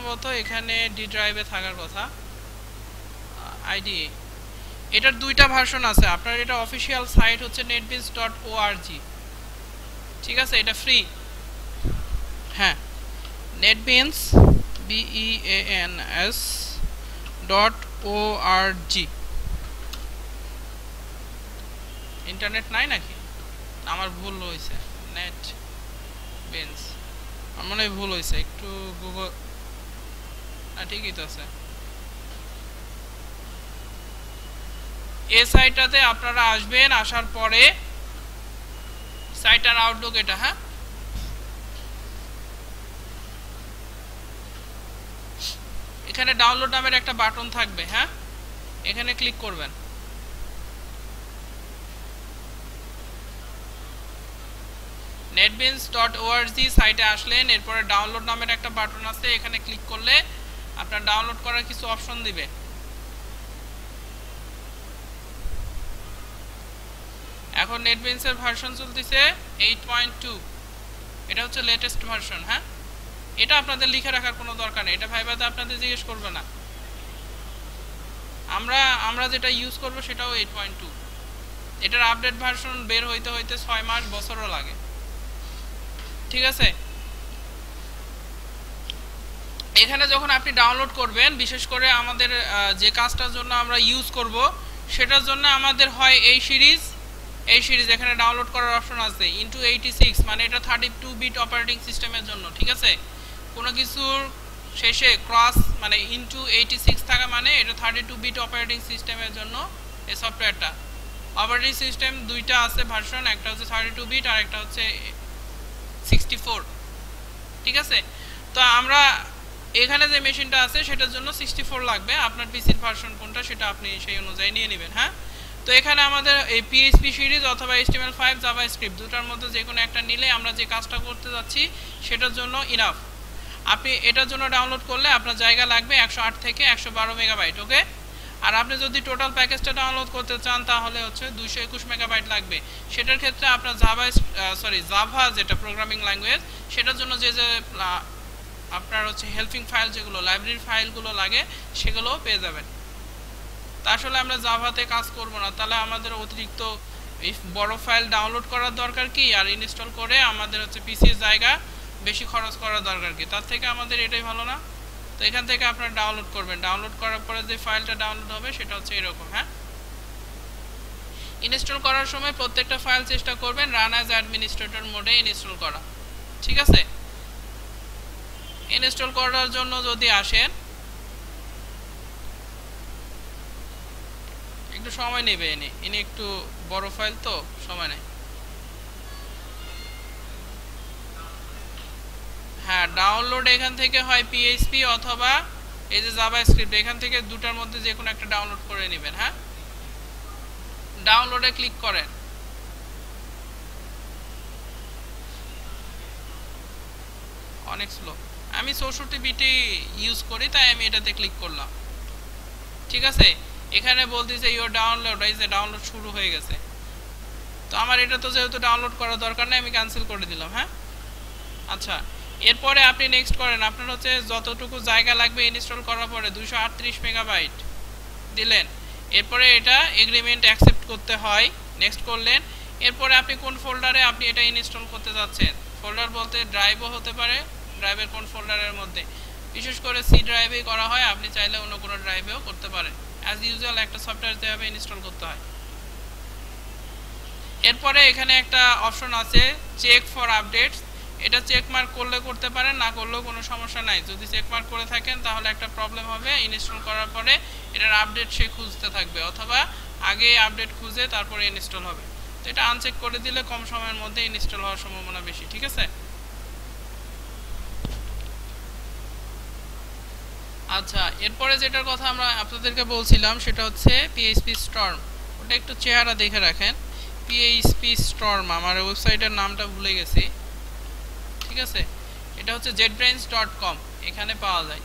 সম্ভবত এখানে ডি ড্রাইভে থাকার কথা আইডি। এটার দুইটা ভার্সন আছে। আপনার এটা অফিসিয়াল সাইট হচ্ছে netbeans.org, ঠিক আছে, এটা ফ্রি। হ্যাঁ, netbeans beans.org। ইন্টারনেট নাই নাকি? আমার ভুল হয়েছে, নেট বেঞ্চ আমার মনে হয় ভুল হয়েছে, একটু গুগল। না, ঠিকই তো আছে। এই সাইটটাতে আপনারা আসবেন, আসার পরে সাইটার আউটলুক এটা। হ্যাঁ, এখানে ডাউনলোড নামের একটা বাটন থাকবে। হ্যাঁ, এখানে ক্লিক করবেন। netbeans.org সাইটে আসলেন, এরপরে ডাউনলোড নামের একটা বাটন আছে, এখানে ক্লিক করলে আপনার ডাউনলোড করার কিছু অপশন দিবে। এখন নেটবিনস এর ভার্সন চলতেছে 8.2, এটা হচ্ছে লেটেস্ট ভার্সন। হ্যাঁ, এটা আপনাদের লিখে রাখার কোনো দরকার নেই, এটা ভাইবাতে আপনাদের জিজ্ঞেস করবে না। আমরা যেটা ইউজ করব সেটাও 8.2। এটার আপডেট ভার্সন বের হইতে হইতে 6 মাস বছরও লাগে, ঠিক আছে। এখানে যখন আপনি ডাউনলোড করবেন, বিশেষ করে আমাদের যে কাজটার জন্য আমরা ইউজ করব সেটার জন্য আমাদের হয় এই সিরিজ এখানে ডাউনলোড করার অপশন আছে ইনটু 86, মানে এটা 32 বিট অপারেটিং সিস্টেমের জন্য, ঠিক আছে। কোনো কিছুর শেষে ক্রস মানে ইনটু 86 থাকা মানে এটা 32 বিট অপারেটিং সিস্টেমের জন্য এই সফটওয়্যারটা। অপারেটিং সিস্টেম দুইটা আছে ভার্সন, একটা হচ্ছে 32 বিট আর একটা হচ্ছে 64, ঠিক আছে। তো আমরা এখানে যে মেশিনটা আছে সেটার জন্য 64 লাগবে। আপনার পিসির ভার্সন কোনটা সেটা আপনি সেই অনুযায়ী নিয়ে নেবেন। হ্যাঁ, তো এখানে আমাদের এই পিএইচপি সিরিজ অথবা HTML5 জাভাস্ক্রিপ্ট দুটার মধ্যে যে কোনো একটা নিলে আমরা যে কাজটা করতে যাচ্ছি সেটার জন্য ইনাফ। আপনি এটার জন্য ডাউনলোড করলে আপনার জায়গা লাগবে 108 থেকে 112 মেগাবাইট, ওকে। আর আপনি যদি টোটাল প্যাকেজটা ডাউনলোড করতে চান তাহলে হচ্ছে 221 মেগাবাইট লাগবে। সেটার ক্ষেত্রে আপনার জাভা যেটা প্রোগ্রামিং ল্যাঙ্গুয়েজ সেটার জন্য যে আপনার হচ্ছে হেল্পিং ফাইল যেগুলো লাইব্রেরি ফাইলগুলো লাগে সেগুলোও পেয়ে যাবেন। তা আসলে আমরা জাভাতে কাজ করব না, তাহলে আমাদের অতিরিক্ত এই বড় ফাইল ডাউনলোড করার দরকার কি, আর ইনস্টল করে আমাদের হচ্ছে পিসির জায়গা বেশি খরচ করার দরকার কি, তার থেকে আমাদের এটাই ভালো না। তো এখান থেকে আপনারা ডাউনলোড করবেন, ডাউনলোড করার পরে যে ফাইলটা ডাউনলোড হবে সেটা হচ্ছে এরকম। হ্যাঁ, ইনস্টল করার সময় প্রত্যেকটা ফাইল চেষ্টা করবেন রান অ্যাজ অ্যাডমিনিস্ট্রেটর মোডে ইনস্টল করা, ঠিক আছে। ইনস্টল করার জন্য যদি আসেন একটু সময় নেবে, ইনি একটু বড় ফাইল তো সময় নেই। হ্যাঁ, ডাউনলোড এখান থেকে হয় পিএইচপি অথবা এই যে জাভাস্ক্রিপ্ট, এখান থেকে দুটার মধ্যে যে কোনো একটা ডাউনলোড করে নেবেন। হ্যাঁ, ডাউনলোডে ক্লিক করেন। অনেক স্লো, আমি 64 বিটি ইউজ করি তাই আমি এটাতে ক্লিক করলাম, ঠিক আছে। এখানে বলতেছে ইওর ডাউনলোড ডাউনলোড শুরু হয়ে গেছে। তো আমার এটা তো যেহেতু ডাউনলোড করার দরকার নেই আমি ক্যান্সেল করে দিলাম। হ্যাঁ, আচ্ছা, এরপরে আপনি নেক্সট করেন। আপনার হচ্ছে যতটুকু জায়গা লাগবে ইনস্টল করার পরে 238 মেগাবাইট দিলেন। এরপরে এটা এগ্রিমেন্ট অ্যাকসেপ্ট করতে হয়, নেক্সট করলেন। এরপরে আপনি কোন ফোল্ডারে আপনি এটা ইনস্টল করতে যাচ্ছেন, ফোল্ডার বলতে ড্রাইভও হতে পারে, ড্রাইভের কোন ফোল্ডারের মধ্যে, বিশেষ করে সি ড্রাইভেই করা হয়, আপনি চাইলে অন্য কোনো ড্রাইভেও করতে পারেন। অ্যাজ ইউজুয়াল একটা সফটওয়্যার যেভাবে ইনস্টল করতে হয়। এরপরে এখানে একটা অপশন আছে চেক ফর আপডেটস, এটা চেক মার্ক করলে করতে পারেন, না করলেও কোনো সমস্যা নাই। যদি চেক মার্ক করে থাকেন তাহলে একটা প্রবলেম হবে, ইনস্টল করার পরে এটার আপডেট সে খুঁজতে থাকবে অথবা আগে আপডেট খুঁজে তারপরে ইনস্টল হবে। তো এটা আনচেক করে দিলে কম সময়ের মধ্যে ইনস্টল হওয়ার সম্ভাবনা বেশি, ঠিক আছে। আচ্ছা, এরপরে যেটার কথা আমরা আপনাদেরকে বলছিলাম সেটা হচ্ছে পিএইচপি স্টর্ম। ওটা একটু চেহারা দেখে রাখেন। পিএইচপি স্টর্ম, আমার ওয়েবসাইটের নামটা ভুলে গেছি, ঠিক আছে। এটা হচ্ছে jetbrains.com, এখানে পাওয়া যায়।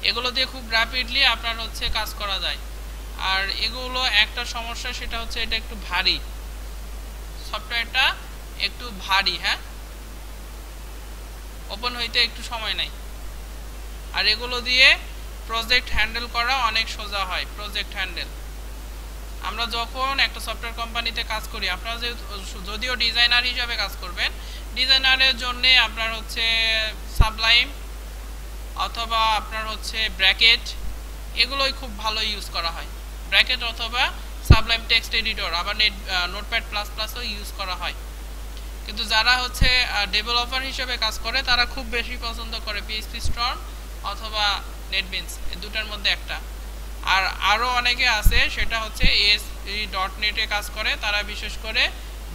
এগুলো দিয়ে খুব র্যাপিডলি আপনার হচ্ছে কাজ করা যায়। আর এগুলো একটা সমস্যা সেটা হচ্ছে এটা একটু ভারী, সফটওয়্যারটা একটু ভারী। হ্যাঁ, ওপেন হইতে একটু সময় নেয়। আর এগুলো দিয়ে প্রজেক্ট হ্যান্ডেল করা অনেক সোজা হয়। প্রজেক্ট হ্যান্ডেল, আমরা যখন একটা সফটওয়্যার কোম্পানিতে কাজ করি, আপনারা যদিও ডিজাইনার হিসাবে কাজ করবেন, ডিজাইনারের জন্য আপনার হচ্ছে সাবলাইম অথবা আপনার হচ্ছে ব্র্যাকেট, এগুলোই খুব ভালো ইউজ করা হয়। ব্র্যাকেট অথবা সাবলাইম টেক্সট এডিটর, আবার নোটপ্যাড প্লাস প্লাসও ইউজ করা হয়। কিন্তু যারা হচ্ছে ডেভেলপার হিসেবে কাজ করে তারা খুব বেশি পছন্দ করে পিএইচপি স্টর্ম অথবা নেটবিনস, এই দুটার মধ্যে একটা। আর আরও অনেকে আছে সেটা হচ্ছে ASP.NET এ কাজ করে, তারা বিশেষ করে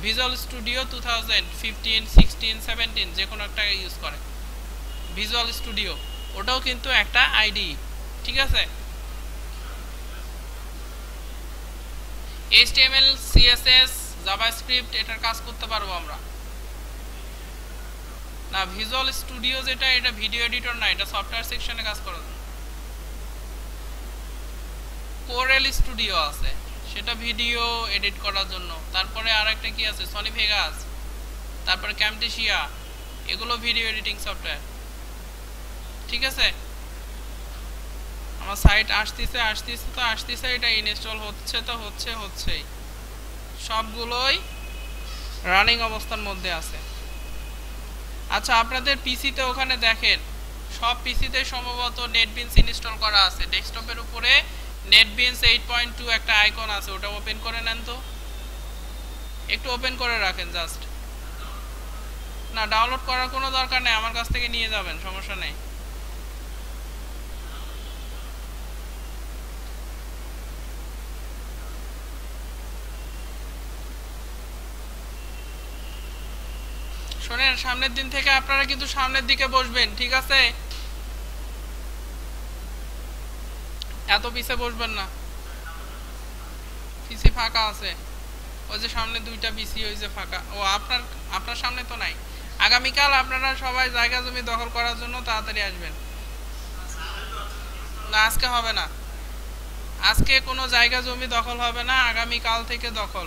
ভিজুয়াল স্টুডিও 2015, 16, 17 যে কোনো একটা ইউজ করে। ভিজুয়াল স্টুডিও ওটাও কিন্তু একটা আইডি, ঠিক আছে। HTML, CSS, জাভাস্ক্রিপ্ট এটার কাজ করতে পারবো আমরা না। ভিজুয়াল স্টুডিও যেটা, এটা ভিডিও এডিটর না, এটা সফটওয়্যার সেকশনে কাজ করে। কোরেল স্টুডিও আছে, সেটা ভিডিও এডিট করার জন্য। তারপরে আরেকটা কি আছে, সনি ভেগাস, তারপরে ক্যামটেসিয়া, এগুলো ভিডিও এডিটিং সফটওয়্যার, ঠিক আছে। আমার সাইট আসতেছে, এটা ইনস্টল হচ্ছেই, সবগুলোই রানিং অবস্থার মধ্যে আছে। আচ্ছা, আপনাদের পিসিতে ওখানে দেখেন, সব পিসিতে সম্ভবত নেটবিনস ইনস্টল করা আছে। ডেস্কটপের উপরে নেটবিনস 8.2 একটা আইকন আছে, ওটা ওপেন করে নেন তো, একটু ওপেন করে রাখেন জাস্ট। না, ডাউনলোড করার কোনো দরকার নেই, আমার কাছ থেকে নিয়ে যাবেন, সমস্যা নেই। শোনেন, সামনের দিন থেকে আপনারা কিন্তু সামনের দিকে বসবেন, ঠিক আছে। এত পিছে বসবেন না, পিসি ফাঁকা আছে। ওই যে সামনে দুইটা পিসি হয়েছে ফাঁকা। ও আপনার সামনে তো নাই। আগামীকাল আপনারা সবাই জায়গা জমি দখল করার জন্য তাড়াতাড়ি আসবেন। না, আজকে হবে না, আজকে কোনো জায়গা জমি দখল হবে না, আগামীকাল থেকে দখল,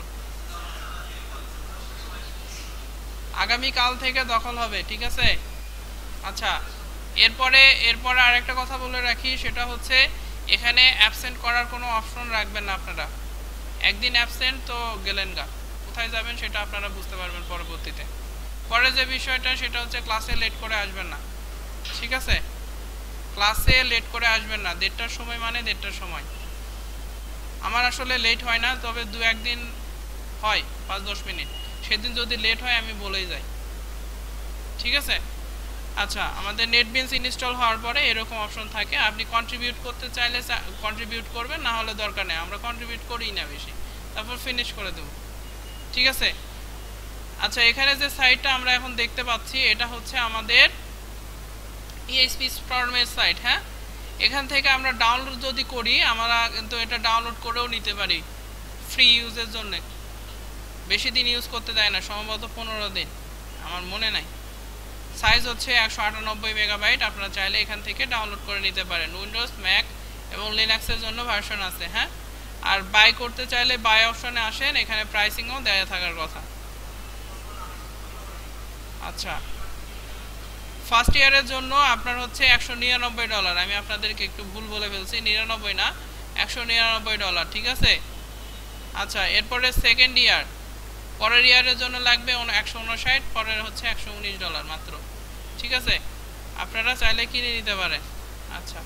আগামীকাল থেকে দখল হবে, ঠিক আছে। আচ্ছা, এরপরে আরেকটা কথা বলে রাখি, সেটা হচ্ছে এখানে অ্যাবসেন্ট করার কোনো অপশন রাখবেন না আপনারা। একদিন অ্যাবসেন্ট তো গেলেন গা, কোথায় যাবেন সেটা আপনারা বুঝতে পারবেন পরবর্তীতে। পরে যে বিষয়টা সেটা হচ্ছে ক্লাসে লেট করে আসবেন না, ঠিক আছে। ক্লাসে লেট করে আসবেন না, 1:30টার সময় মানে 1:30টার সময়। আমার আসলে লেট হয় না, তবে 2-1 দিন হয় 5-10 মিনিট, সেদিন যদি লেট হয় আমি বলেই যাই, ঠিক আছে। আচ্ছা, আমাদের নেটবিনস ইনস্টল হওয়ার পরে এরকম অপশন থাকে, আপনি কন্ট্রিবিউট করতে চাইলে কন্ট্রিবিউট করবেন, না হলে দরকার নেই, আমরা কন্ট্রিবিউট করি না বেশি, তারপর ফিনিশ করে দেব, ঠিক আছে। আচ্ছা, এখানে যে সাইটটা আমরা এখন দেখতে পাচ্ছি এটা হচ্ছে আমাদের পিএইচপি স্টর্মের সাইট, হ্যাঁ। এখান থেকে আমরা ডাউনলোড যদি করি, আমরা কিন্তু এটা ডাউনলোড করেও নিতে পারি ফ্রি ইউজের জন্য। বেশি দিন ইউজ করতে দেয় না, সম্ভবত 15 দিন, আমার মনে নাই। সাইজ হচ্ছে 198 মেগাবাইট। আপনারা চাইলে এখান থেকে ডাউনলোড করে নিতে পারেন। উইন্ডোজ, ম্যাক এবং লিনাক্সের জন্য ভার্সন আছে, হ্যাঁ। আর বাই করতে চাইলে বাই অপশনে আসেন, এখানে প্রাইসিংও দেয়া থাকার কথা। আচ্ছা, ফার্স্ট ইয়ারের জন্য আপনার হচ্ছে $199। আমি আপনাদেরকে একটু ভুল বলে ফেলছি, 99 না, $199, ঠিক আছে। আচ্ছা, এরপরে সেকেন্ড ইয়ার, পরের ইয়ারের জন্য লাগবে 159, পরের হচ্ছে $119 মাত্র, ঠিক আছে। আপনারা চাইলে কিনে নিতে পারেন। আচ্ছা,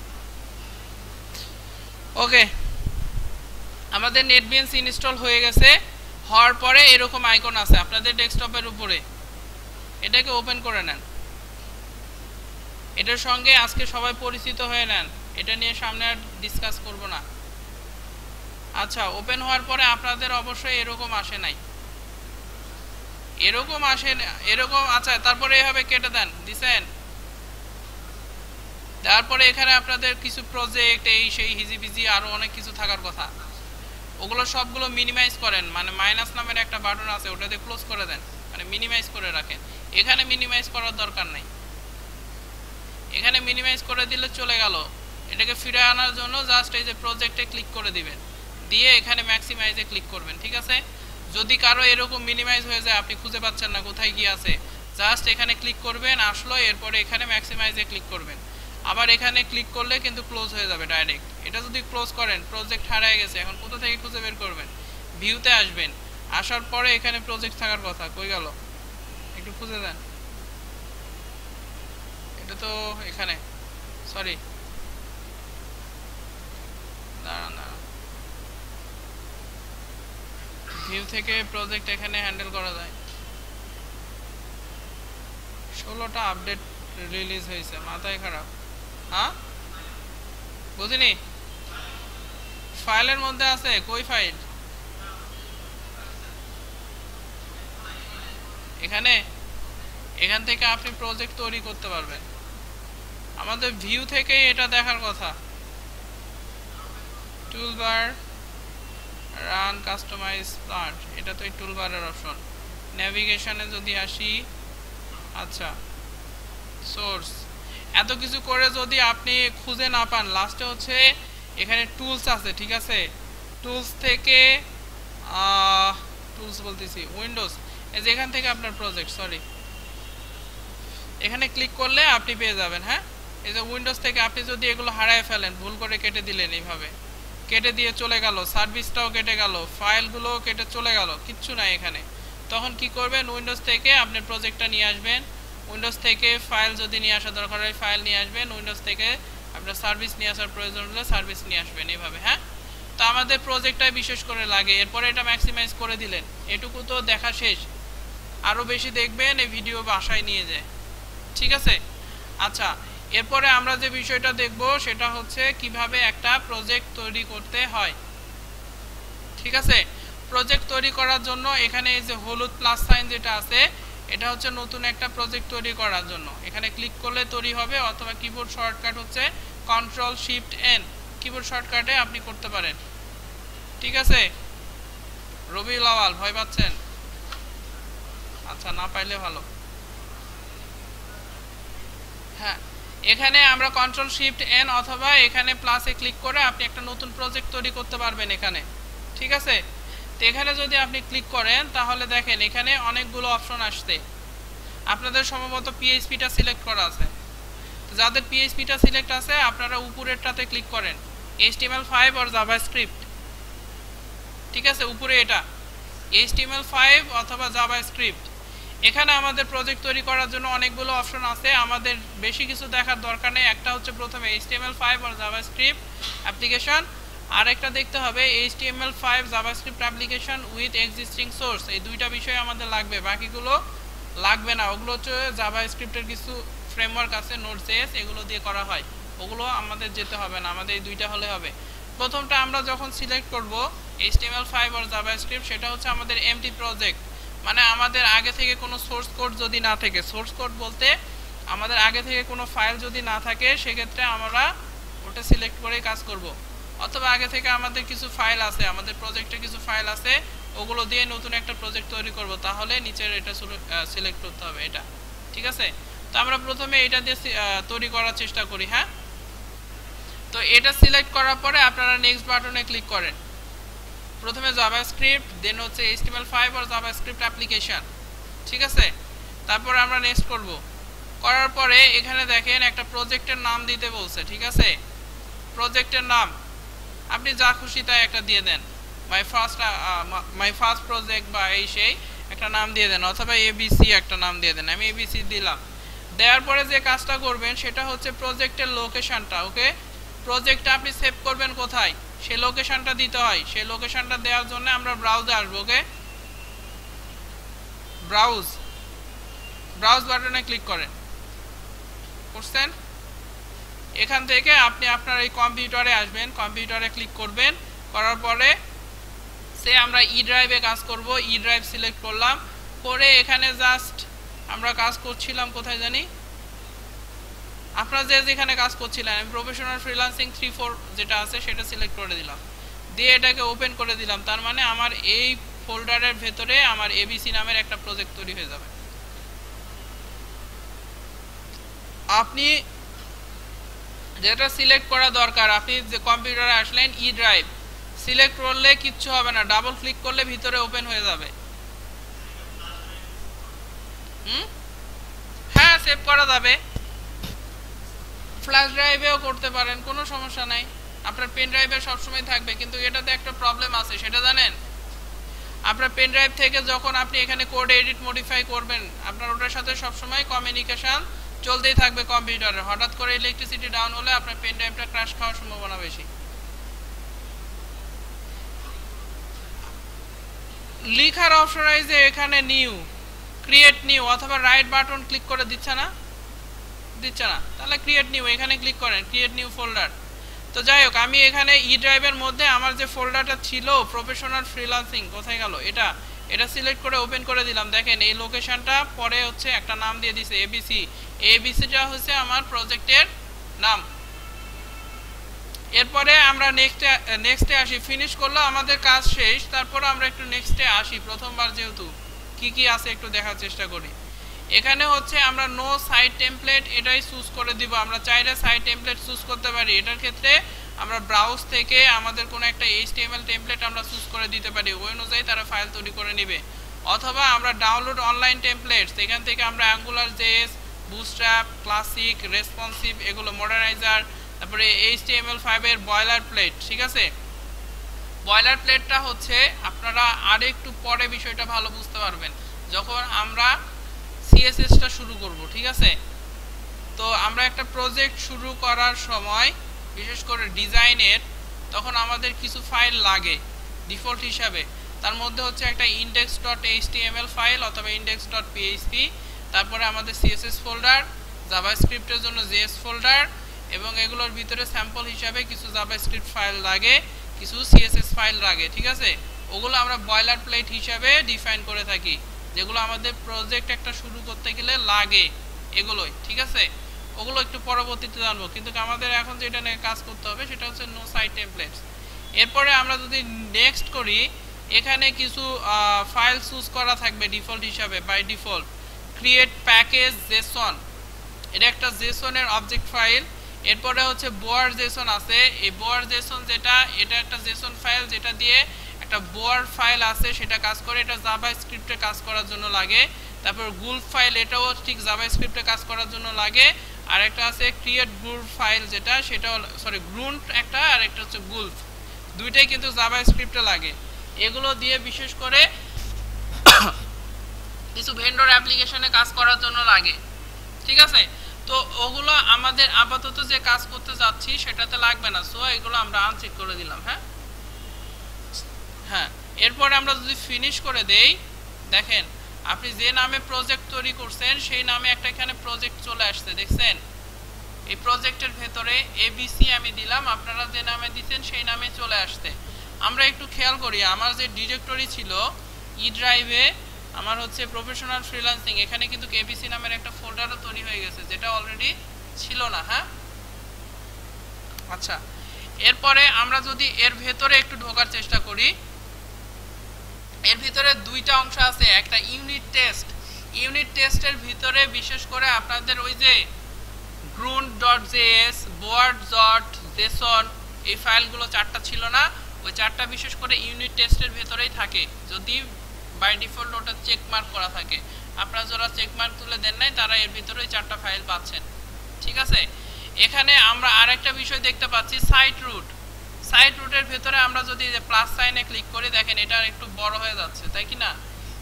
ওকে, আমাদের নেটবিনস ইনস্টল হয়ে গেছে। হওয়ার পরে এরকম আইকন আছে আপনাদের ডেস্কটপের উপরে, এটাকে ওপেন করে নেন। এটার সঙ্গে আজকে সবাই পরিচিত হয়ে নেন, এটা নিয়ে সামনে আর ডিসকাস করব না। আচ্ছা, ওপেন হওয়ার পরে আপনাদের অবশ্যই এরকম আসে নাই, এরকম আসে, এরকম। আচ্ছা, তারপরে এভাবে কেটে দেন, দিছেন। তারপরে এখানে আপনাদের কিছু প্রজেক্ট, এই সেই হিজিবিজি আরো অনেক কিছু থাকার কথা, ওগুলো সবগুলো মিনিমাইজ করেন, মানে মাইনাস নামের একটা বাটন আছে, ওটাতে ক্লোজ করে দেন, মানে মিনিমাইজ করে রাখেন। এখানে মিনিমাইজ করার দরকার নাই, এখানে মিনিমাইজ করে দিলে চলে গেল। এটাকে ফিরে আনার জন্য জাস্ট এই যে প্রজেক্টে ক্লিক করে দিবেন, দিয়ে এখানে ম্যাক্সিমাইজে ক্লিক করবেন, ঠিক আছে। যদি কারো এরকম মিনিমাইজ হয়ে যায়, আপনি খুঁজে পাচ্ছেন না কোথায় কি আছে, জাস্ট এখানে ক্লিক করবেন, আসলো, এরপরে এখানে ম্যাক্সিমাইজে ক্লিক করবেন। আবার এখানে ক্লিক করলে কিন্তু ক্লোজ হয়ে যাবে ডাইরেক্ট। এটা যদি ক্লোজ করেন প্রজেক্ট হারিয়ে গেছে, এখন কোথা থেকে খুঁজে বের করবেন? ভিউতে আসবেন, আসার পরে এখানে প্রজেক্ট থাকার কথা, কই গেল? একটু খুঁজে দেন। এটা তো এখানে, সরি দাঁড়ান দাঁড়ান, ভিউ থেকে প্রজেক্ট এখানে হ্যান্ডেল করা যায়। 16টা আপডেট রিলিজ হয়েছে, মাথায় খারাপ। হ্যাঁ বুঝিনি, ফাইলের মধ্যে আছে, কই ফাইল? এখানে, এখান থেকে আপনি প্রজেক্ট তৈরি করতে পারবেন। আমাদের ভিউ থেকে এটা দেখার কথা। টুলবার, রান কাস্টমাইজ প্লান্ট, এটা তো এই টুলবারের অপশন। নেভিগেশনে যদি আসি, আচ্ছা সোর্স, এত কিছু করে যদি আপনি খুঁজে না পান, লাস্টে হচ্ছে এখানে টুলস আছে, ঠিক আছে? টুলস থেকে টুলস বলতেছি উইন্ডোজ, এই যে এখান থেকে আপনার প্রজেক্ট, সরি, এখানে ক্লিক করলে আপনি পেয়ে যাবেন। হ্যাঁ, এই যে উইন্ডোজ থেকে আপনি যদি এগুলো হারায় ফেলেন, ভুল করে কেটে দিলেন, এইভাবে কেটে দিয়ে চলে গেল, সার্ভিসটাও কেটে গেল, ফাইলগুলোও কেটে চলে গেল, কিচ্ছু নাই এখানে, তখন কি করবেন? উইন্ডোজ থেকে আপনি প্রজেক্টটা নিয়ে আসবেন। উইন্ডোজ থেকে ফাইল যদি নিয়ে আসা দরকার হয় ফাইল নিয়ে আসবেন। উইন্ডোজ থেকে আপনার সার্ভিস নিয়ে আসার প্রয়োজন হলে সার্ভিস নিয়ে আসবেন, এইভাবে। হ্যাঁ, তো আমাদের প্রজেক্টটাই বিশেষ করে লাগে। এরপরে এটা ম্যাক্সিমাইজ করে দিলেন, এটুকু তো দেখা শেষ। আরও বেশি দেখবেন এই ভিডিও বাসায় নিয়ে যায়, ঠিক আছে? আচ্ছা, এরপরে আমরা যে বিষয়টা দেখব সেটা হচ্ছে কিভাবে একটা প্রজেক্ট তৈরি করতে হয়, ঠিক আছে? প্রজেক্ট তৈরি করার জন্য এখানে এই যে হলুদ প্লাস সাইন যেটা আছে, এটা হচ্ছে নতুন একটা প্রজেক্ট তৈরি করার জন্য। এখানে ক্লিক করলে তৈরি হবে, অথবা কিবোর্ড শর্টকাট হচ্ছে কন্ট্রোল শিফট এন, কিবোর্ড শর্টকাটে আপনি করতে পারেন, ঠিক আছে? রবিউল আওয়াল, ভয় পাচ্ছেন? আচ্ছা, না পাইলে ভালো। হ্যাঁ, এখানে আমরা কন্ট্রোল শিফট এন অথবা এখানে প্লাসে ক্লিক করে আপনি একটা নতুন প্রজেক্ট তৈরি করতে পারবেন এখানে, ঠিক আছে? তো এখানে যদি আপনি ক্লিক করেন তাহলে দেখেন এখানে অনেকগুলো অপশন আসছে। আপনাদের সম্ভবত পিএইচপিটা সিলেক্ট করা আছে, তো যাদের পিএইচপিটা সিলেক্ট আছে আপনারা উপরেরটাতে ক্লিক করেন, HTML5 আর জাভাস্ক্রিপ্ট, ঠিক আছে? উপরে এটা HTML5 অথবা জাভাস্ক্রিপ্ট। এখানে আমাদের প্রজেক্ট তৈরি করার জন্য অনেকগুলো অপশন আছে, আমাদের বেশি কিছু দেখার দরকার নেই। একটা হচ্ছে প্রথমে HTML5 আর জাভাস্ক্রিপ্ট অ্যাপ্লিকেশন, আর একটা দেখতে হবে HTML5 JavaScript application with existing source. এই দুইটা বিষয় আমাদের লাগবে, বাকিগুলো লাগবে না। ওগুলো হচ্ছে জাভাস্ক্রিপ্টের কিছু ফ্রেমওয়ার্ক আছে, নোড.js, এগুলো দিয়ে করা হয়, ওগুলো আমাদের যেতে হবে না, আমাদের এই দুইটা হলে হবে। প্রথমটা আমরা যখন সিলেক্ট করব HTML5 আর জাভাস্ক্রিপ্ট, সেটা হচ্ছে আমাদের এমটি প্রজেক্ট, মানে আমাদের আগে থেকে কোনো সোর্স কোড যদি না থাকে, সোর্স কোড বলতে আমাদের আগে থেকে কোনো ফাইল যদি না থাকে, সেক্ষেত্রে আমরা ওটা সিলেক্ট করেই কাজ করব। অথবা আগে থেকে আমাদের কিছু ফাইল আছে, আমাদের প্রজেক্টে কিছু ফাইল আছে, ওগুলো দিয়ে নতুন একটা প্রজেক্ট তৈরি করব, তাহলে নিচের এটা সিলেক্ট করতে হবে, এটা, ঠিক আছে? তো আমরা প্রথমে এটা দিয়ে তৈরি করার চেষ্টা করি। হ্যাঁ, তো এটা সিলেক্ট করার পরে আপনারা নেক্সট বাটনে ক্লিক করেন। প্রথমে জাভাস্ক্রিপ্ট, দেন হচ্ছে HTML5 আর জাভাস্ক্রিপ্ট অ্যাপ্লিকেশন, ঠিক আছে? তারপর আমরা নেক্সট করব। করার পরে এখানে দেখেন একটা প্রজেক্টের নাম দিতে বলছে, ঠিক আছে? প্রজেক্টের নাম আপনি যা খুশি তাই একটা দিয়ে দেন, মাই ফার্স্ট প্রজেক্ট বা এই সেই একটা নাম দিয়ে দেন, অথবা ABC একটা নাম দিয়ে দেন। আমি ABC দিলাম। দেওয়ার পরে যে কাজটা করবেন সেটা হচ্ছে প্রজেক্টের লোকেশনটা, ওকে? প্রজেক্টটা আপনি সেভ করবেন কোথায়, সেই লোকেশনটা দিতে হয়। সেই লোকেশনটা দেওয়ার জন্য আমরা ব্রাউজে আসবো, ওকে? ব্রাউজ বাটনে ক্লিক করেন, করছেন? এখান থেকে আপনি আপনার এই কম্পিউটারে আসবেন, কম্পিউটারে ক্লিক করবেন, করার পরে সে আমরা ই ড্রাইভে কাজ করব, ই ড্রাইভ সিলেক্ট করলাম, করে এখানে জাস্ট আমরা কাজ করছিলাম কোথায় জানি, আপনারা যেখানে কাজ করছিলেন, আমি প্রফেশনাল ফ্রিল্যান্সিং 3-4 যেটা আছে সেটা সিলেক্ট করে দিলাম, দিয়ে এটাকে ওপেন করে দিলাম। তার মানে আমার এই ফোল্ডারের ভেতরে আমার ABC নামের একটা প্রজেক্ট তৈরি হয়ে যাবে। আপনি যেটা সিলেক্ট করা দরকার, আপনি যে কম্পিউটারে আসলেন, ই ড্রাইভ সিলেক্ট করলে কিচ্ছু হবে না, ডাবল ক্লিক করলে ভিতরে ওপেন হয়ে যাবে। সেভ করা যাবে, ফ্ল্যাশ ড্রাইভেও করতে পারেন, কোনো সমস্যা নাই, আপনার পেন ড্রাইভে সবসময় থাকবে। কিন্তু এটাতে একটা প্রবলেম আছে, সেটা জানেন? আপনার পেন ড্রাইভ থেকে যখন আপনি এখানে কোড এডিট মডিফাই করবেন, আপনার ওটার সাথে সবসময় কমিউনিকেশন চলতেই থাকবে কম্পিউটারে। হঠাৎ করে ইলেকট্রিসিটি ডাউন হলে আপনার পেন ড্রাইভটা ক্র্যাশ খাওয়ার সম্ভাবনা বেশি। লিখার অপশনাইজে এখানে নিউ, ক্রিয়েট নিউ অথবা রাইট বাটন ক্লিক করে দিচ্ছে না, তাহলে ক্রিয়েট নিউ এখানে ক্লিক করেন, ক্রিয়েট নিউ ফোল্ডার। তো যাই হোক, আমি এখানে ই ড্রাইভের মধ্যে আমার যে ফোল্ডারটা ছিল প্রফেশনাল ফ্রিল্যান্সিং, কোথায় গেল এটা সিলেক্ট করে ওপেন করে দিলাম। দেখেন এই লোকেশনটা পরে হচ্ছে একটা নাম দিয়ে দিছে এবিসি, এবিসিটা হচ্ছে আমার প্রজেক্টের নাম। এরপরে আমরা নেক্সটে আসি, ফিনিশ করলো আমাদের কাজ শেষ। তারপর আমরা একটু নেক্সটে আসি, প্রথমবার যেহেতু কি আছে একটু দেখার চেষ্টা করি। এখানে হচ্ছে আমরা নো সাইট টেমপ্লেট এটাই চুজ করে দিব। আমরা চাইলে সাইট টেমপ্লেট চুজ করতে পারি, এটার ক্ষেত্রে আমরা ব্রাউজ থেকে আমাদের কোনো একটা HTML টেমপ্লেট আমরা চুজ করে দিতে পারি, ওই অনুযায়ী তারা ফাইল তৈরি করে নেবে। অথবা আমরা ডাউনলোড অনলাইন টেমপ্লেটস, এখান থেকে আমরা angular JS, bootstrap, classic, responsive, এগুলো মডার্নাইজার, তারপরে HTML5 এর বয়লার প্লেট। ঠিক আছে, বয়লার প্লেটটা হচ্ছে আপনারা আর একটু পরে বিষয়টা ভালো বুঝতে পারবেন যখন আমরা সিএসএসটা শুরু করব। ঠিক আছে, তো আমরা একটা প্রজেক্ট শুরু করার সময় বিশেষ করে ডিজাইনের, তখন আমাদের কিছু ফাইল লাগে ডিফল্ট হিসাবে। তার মধ্যে হচ্ছে একটা index.html ফাইল অথবা index.php, তারপরে আমাদের সিএসএস ফোল্ডার, জাভাস্ক্রিপ্টের জন্য জেএস ফোল্ডার, এবং এগুলোর ভিতরে স্যাম্পল হিসাবে কিছু জাভাস্ক্রিপ্ট ফাইল লাগে, কিছু সিএসএস ফাইল লাগে। ঠিক আছে, ওগুলো আমরা বয়লার প্লেট হিসাবে ডিফাইন করে থাকি, যেগুলো আমাদের প্রজেক্ট একটা শুরু করতে গেলে লাগে এগুলোই। ঠিক আছে, ওগুলো একটু পরবর্তীতে জানবো, কিন্তু আমাদের এখন যেটা নিয়ে কাজ করতে হবে সেটা হচ্ছে নো সাইট টেমপ্লেটস। এরপরে আমরা যদি নেক্সট করি, এখানে কিছু ফাইল চুজ করা থাকবে ডিফল্ট হিসাবে, by default create package JSON, এটা একটা জেসনের অবজেক্ট ফাইল। এরপরে হচ্ছে বোয়ার জেসন আছে, এই বোয়ার জেসন যেটা, এটা একটা জেসন ফাইল যেটা দিয়ে একটা বোয়ার ফাইল আছে সেটা কাজ করে, এটা জাভাস্ক্রিপ্টে কাজ করার জন্য লাগে। তারপর গুলফ ফাইল, এটাও ঠিক জাভাস্ক্রিপ্টে কাজ করার জন্য লাগে। আর একটা আছে ক্রিয়েট গুলফ ফাইল, যেটা সেটাও গ্রুন্ট একটা, আর একটা হচ্ছে গুলফ, দুইটাই কিন্তু জাভাস্ক্রিপ্টে লাগে। এগুলো দিয়ে বিশেষ করে কিছু ভেন্ডর অ্যাপ্লিকেশনে কাজ করার জন্য লাগে। ঠিক আছে, তো ওগুলো আমাদের আপাতত যে কাজ করতে যাচ্ছি সেটাতে লাগবে না, সো এগুলো আমরা আনচেক করে দিলাম। হ্যাঁ, এরপরে আমরা যদি ফিনিশ করে দেই, দেখেন আপনি যে নামে প্রজেক্ট তৈরি করছেন সেই নামে একটা এখানে প্রজেক্ট চলে আসছে, দেখছেন? এই প্রজেক্টের ভেতরে এবিসি আমি দিলাম, আপনারা যে নামে দিচ্ছেন সেই নামে চলে আসছে। আমরা একটু খেয়াল করি, আমার যে ডিরেক্টরি ছিল ই ড্রাইভে, আমার হচ্ছে প্রফেশনাল ফ্রিল্যান্সিং, এখানে কিন্তু এবিসি নামের একটা ফোল্ডারও তৈরি হয়ে গেছে, যেটা অলরেডি ছিল না। হ্যাঁ, আচ্ছা, এরপরে আমরা যদি এর ভেতরে একটু ঢোকার চেষ্টা করি, এর ভিতরে দুইটা অংশ আছে, একটা ইউনিট টেস্ট। ইউনিট টেস্টের ভিতরে বিশেষ করে আপনাদের ওই যে grunt.js, board.json এই ফাইলগুলো চারটা ছিল না, ওই চারটা বিশেষ করে ইউনিট টেস্টের ভেতরেই থাকে, যদি বাই ডিফল্ট ওটা চেক মার্ক করা থাকে। আপনারা যারা চেক মার্ক তুলে দেন নাই তারা এর ভিতরে ওই চারটা ফাইল পাচ্ছেন। ঠিক আছে, এখানে আমরা আরেকটা বিষয় দেখতে পাচ্ছি, সাইট রুট। সাইট রুটের ভেতরে আমরা যদি প্লাস সাইনে ক্লিক করি, দেখেন এটা একটু বড় হয়ে যাচ্ছে, তাই কি না?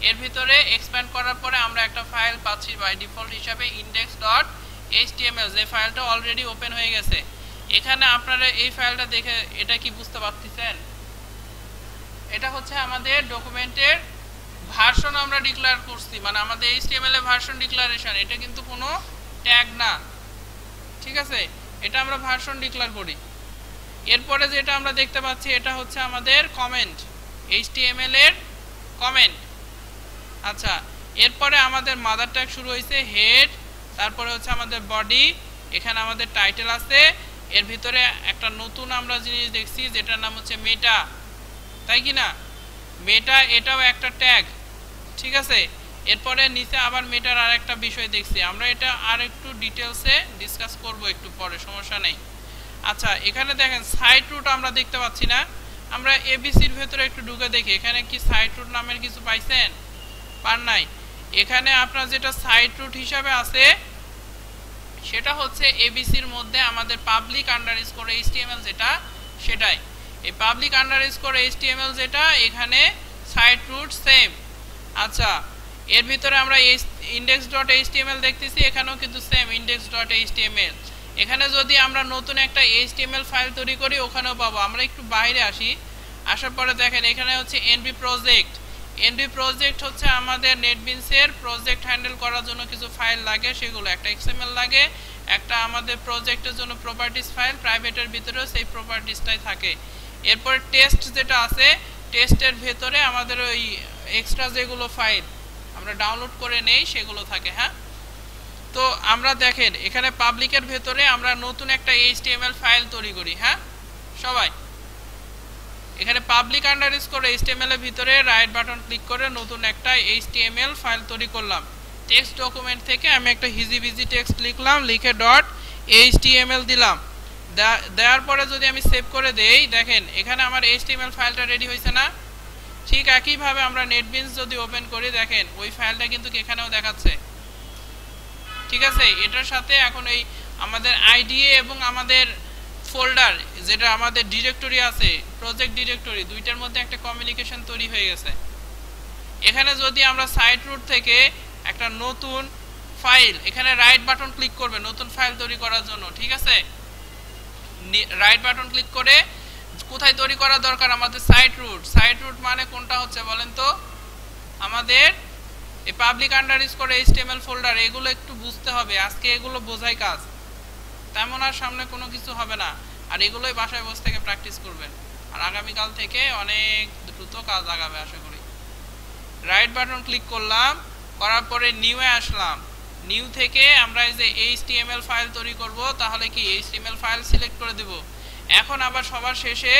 এর ভিতরে এক্সপ্যান্ড করার পরে আমরা একটা ফাইল পাচ্ছি বাই ডিফল্ট হিসাবে index.html, যে ফাইলটা অলরেডি ওপেন হয়ে গেছে। এখানে আপনারা এই ফাইলটা দেখে এটা কি বুঝতে পারতেছেন? এটা হচ্ছে আমাদের ডকুমেন্টের ভার্সন আমরা ডিক্লেয়ার করছি, মানে আমাদের HTML এর ভার্সন ডিক্লারেশন, এটা কিন্তু কোনো ট্যাগ না। ঠিক আছে, এটা আমরা ভার্সন ডিক্লেয়ার করি। এরপরে যেটা আমরা দেখতে পাচ্ছি এটা হচ্ছে আমাদের কমেন্ট, HTML এর কমেন্ট। আচ্ছা, এরপরে আমাদের মাদার ট্যাগ শুরু হয়েছে হেড, তারপরে হচ্ছে আমাদের বডি, এখানে আমাদের টাইটেল আছে, এর ভিতরে একটা নতুন আমরা জিনিস দেখছি যেটার নাম হচ্ছে মেটা, তাই কি না? মেটা, এটাও একটা ট্যাগ। ঠিক আছে, এরপরে নিচে আবার মেটার আর একটা বিষয় দেখছি আমরা, এটা আর একটু ডিটেলসে ডিসকাস করব একটু পরে, সমস্যা নেই। আচ্ছা, এখানে দেখেন সাইট রুট আমরা দেখতে পাচ্ছি না, আমরা এবিসির ভেতরে একটু ঢুকে দেখি এখানে কি সাইট রুট নামের কিছু পাইছেন? পান নাই। এখানে আপনার যেটা সাইট রুট হিসাবে আছে সেটা হচ্ছে এবিসির মধ্যে আমাদের পাবলিক আন্ডারস্কোর এইচটিএমএল যেটা সেটাই। এই পাবলিক আন্ডারস্কোর এইচটিএমএল যেটা এখানে সাইট রুট সেম। আচ্ছা, এর ভিতরে আমরা index.html দেখতেছি, এখানেও কিন্তু সেম index.html। এখানে যদি আমরা নতুন একটা এইচটিএমএল ফাইল তৈরি করি ওখানেও পাবো। আমরা একটু বাইরে আসি, আসার পরে দেখেন এখানে হচ্ছে এনভি প্রজেক্ট। এনভি প্রজেক্ট হচ্ছে আমাদের নেটবিনসের প্রজেক্ট হ্যান্ডেল করার জন্য কিছু ফাইল লাগে, সেগুলো একটা এক্সএমএল লাগে, একটা আমাদের প্রজেক্টের জন্য প্রপার্টিস ফাইল, প্রাইভেটের ভিতরেও সেই প্রপার্টিসটাই থাকে। এরপর টেস্ট যেটা আছে, টেস্টের ভেতরে আমাদের ওই এক্সট্রা যেগুলো ফাইল আমরা ডাউনলোড করে নেই সেগুলো থাকে। হ্যাঁ, তো আমরা দেখেন এখানে পাবলিকের ভেতরে আমরা নতুন একটা এইচটিএমএল ফাইল তৈরি করি। হ্যাঁ সবাই, এখানে পাবলিক আন্ডারস্কোর এইচটিএমএল এর ভিতরে রাইট বাটন ক্লিক করে নতুন একটা এইচটিএমএল ফাইল তৈরি করলাম। টেক্সট ডকুমেন্ট থেকে আমি একটা হিজিবিজি টেক্সট লিখলাম, লিখে ডট এইচটিএমএল দিলাম। দেওয়ার পরে যদি আমি সেভ করে দেই, দেখেন এখানে আমার এইচটিএমএল ফাইলটা রেডি হয়েছে না? ঠিক একইভাবে আমরা নেটবিনস যদি ওপেন করি, দেখেন ওই ফাইলটা কিন্তু এখানেও দেখাচ্ছে। ঠিক আছে, এটার সাথে এখন এই আমাদের আইডিএ এবং আমাদের ফোল্ডার যেটা আমাদের ডিরেক্টরি আছে, প্রজেক্ট ডিরেক্টরি, দুইটার মধ্যে একটা কমিউনিকেশন তৈরি হয়ে গেছে। এখানে যদি আমরা সাইট রুট থেকে একটা নতুন ফাইল, এখানে রাইট বাটন ক্লিক করবে নতুন ফাইল তৈরি করার জন্য। ঠিক আছে, রাইট বাটন ক্লিক করে কোথায় তৈরি করা দরকার? আমাদের সাইট রুট। সাইট রুট মানে কোনটা হচ্ছে বলেন তো? আমাদের এই পাবলিক আন্ডারস্কোর এইচটিএমএল ফোল্ডার। এগুলো একটু বুঝতে হবে, আজকে এগুলো বোঝাই কাজ, তেমন আর সামনে কোনো কিছু হবে না। আর এগুলোই বাসায় বসে থেকে প্র্যাকটিস করবেন, আর আগামীকাল থেকে অনেক দ্রুত কাজ আগাবে আশা করি। রাইট বাটন ক্লিক করলাম, করার পরে নিউয়ে আসলাম। নিউ থেকে আমরা এই যে এইচটিএমএল ফাইল তৈরি করব, তাহলে কি এইচটিএমএল ফাইল সিলেক্ট করে দেব। এখন আবার সবার শেষে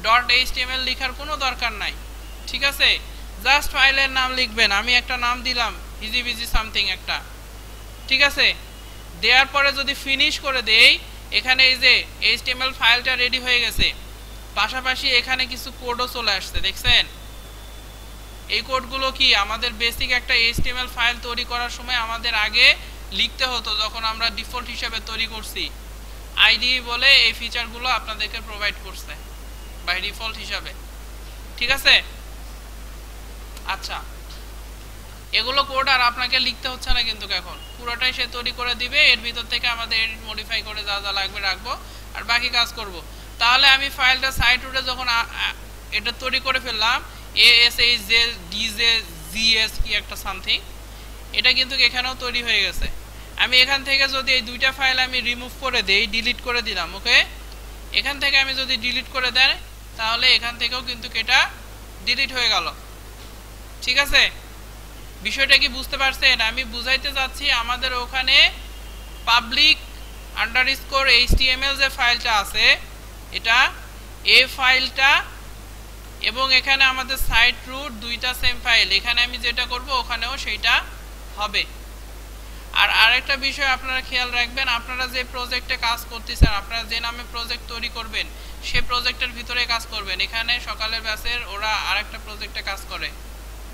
ডট এইচটিএমএল লেখার কোনো দরকার নাই। ঠিক আছে, জাস্ট ফাইলের নাম লিখবেন। আমি একটা নাম দিলাম হিজিবিজি সামথিং একটা। ঠিক আছে, দেওয়ার পরে যদি ফিনিশ করে দেই, এখানে এই যে এইচটিএমএল ফাইলটা রেডি হয়ে গেছে, পাশাপাশি এখানে কিছু কোডও চলে আসছে, দেখছেন? এই কোডগুলো কি আমাদের বেসিক একটা এইচটিএমএল ফাইল তৈরি করার সময় আমাদের আগে লিখতে হতো, যখন আমরা ডিফল্ট হিসেবে তৈরি করছি। আইডি বলে এই ফিচারগুলো আপনাদেরকে প্রোভাইড করছে বাই ডিফল্ট হিসাবে। ঠিক আছে, আচ্ছা এগুলো কোড আর আপনাকে লিখতে হচ্ছে না কিন্তু, এখন পুরোটাই সে তৈরি করে দিবে। এর ভিতর থেকে আমাদের এডিট মডিফাই করে যা যা লাগবে রাখবো, আর বাকি কাজ করব। তাহলে আমি ফাইলটা সাইট রুটে যখন এটা তৈরি করে ফেললাম, ASHJDJGS কি একটা সামথিং, এটা কিন্তু এখানেও তৈরি হয়ে গেছে। আমি এখান থেকে যদি এই দুইটা ফাইল আমি রিমুভ করে দেই, ডিলিট করে দিলাম, ওকে, এখান থেকে আমি যদি ডিলিট করে দেই, তাহলে এখান থেকেও কিন্তু এটা ডিলিট হয়ে গেল। ঠিক আছে, বিষয়টা কি বুঝতে পারছেন? আমি বুঝাইতে যাচ্ছি, আমাদের ওখানে পাবলিক আন্ডারস্কোর এইচটিএমএল যে ফাইলটা আছে, এটা এই ফাইলটা এবং এখানে আমাদের সাইট রুট দুইটা সেম ফাইল। এখানে আমি যেটা করব ওখানেও সেইটা হবে। আর আরেকটা বিষয় আপনারা খেয়াল রাখবেন, আপনারা যে প্রজেক্টে কাজ করতেছেন, আপনারা যে নামে প্রজেক্ট তৈরি করবেন সেই প্রজেক্টের ভিতরে কাজ করবেন। এখানে সকালের ব্যাচের ওরা আরেকটা প্রজেক্টে কাজ করে,